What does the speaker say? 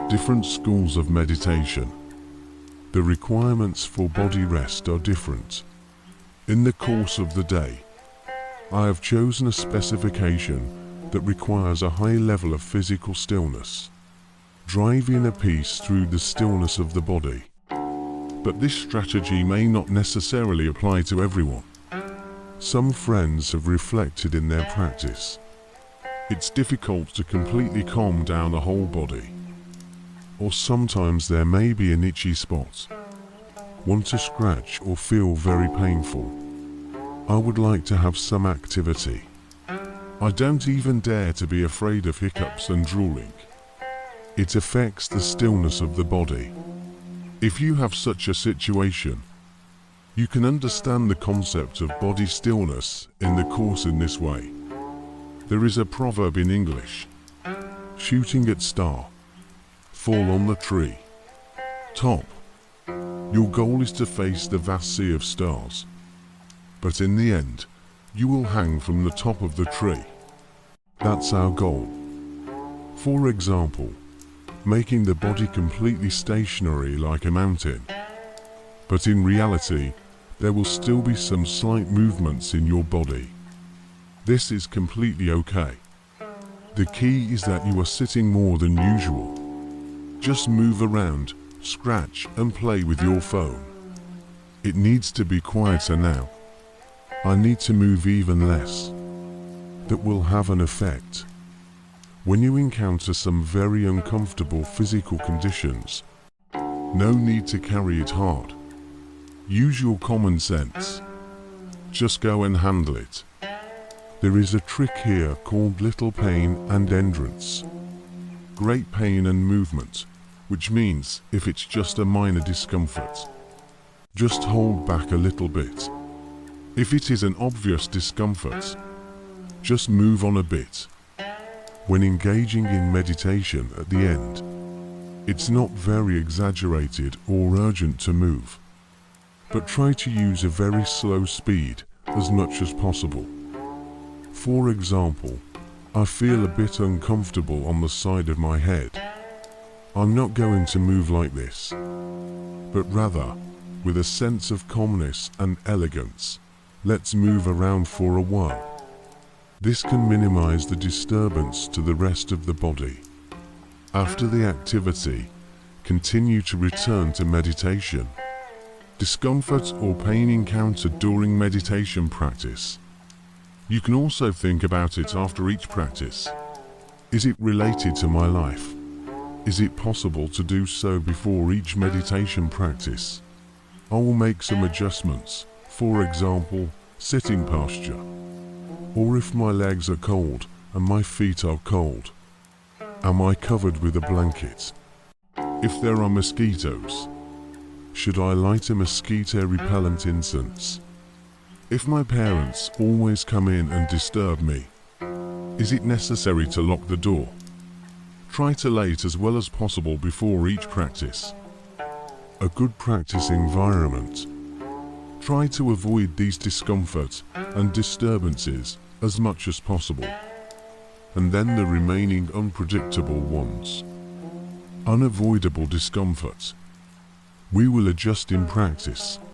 Different schools of meditation. The requirements for body rest are different. In the course of the day, I have chosen a specification that requires a high level of physical stillness, driving a peace through the stillness of the body. But this strategy may not necessarily apply to everyone. Some friends have reflected in their practice. It's difficult to completely calm down the whole body. Or sometimes there may be an itchy spot, one to scratch or feel very painful. I would like to have some activity. I don't even dare to be afraid of hiccups and drooling. It affects the stillness of the body. If you have such a situation, you can understand the concept of body stillness in the course in this way. There is a proverb in English: shooting at star, fall on the tree. Top. Your goal is to face the vast sea of stars. But in the end, you will hang from the top of the tree. That's our goal. For example, making the body completely stationary like a mountain. But in reality, there will still be some slight movements in your body. This is completely okay. The key is that you are sitting more than usual. Just move around, scratch and play with your phone. It needs to be quieter now. I need to move even less. That will have an effect. When you encounter some very uncomfortable physical conditions, no need to carry it hard. Use your common sense. Just go and handle it. There is a trick here called little pain and endurance. Great pain and movement, which means if it's just a minor discomfort, just hold back a little bit. If it is an obvious discomfort, just move on a bit. When engaging in meditation at the end, it's not very exaggerated or urgent to move, but try to use a very slow speed as much as possible. For example, I feel a bit uncomfortable on the side of my head. I'm not going to move like this, but rather, with a sense of calmness and elegance, let's move around for a while. This can minimize the disturbance to the rest of the body. After the activity, continue to return to meditation. Discomfort or pain encountered during meditation practice. You can also think about it after each practice. Is it related to my life? Is it possible to do so before each meditation practice? I will make some adjustments, for example, sitting posture. Or if my legs are cold and my feet are cold, am I covered with a blanket? If there are mosquitoes, should I light a mosquito repellent incense? If my parents always come in and disturb me, is it necessary to lock the door? Try to lay it as well as possible before each practice. A good practice environment. Try to avoid these discomfort and disturbances as much as possible. And then the remaining unpredictable ones. Unavoidable discomfort. We will adjust in practice.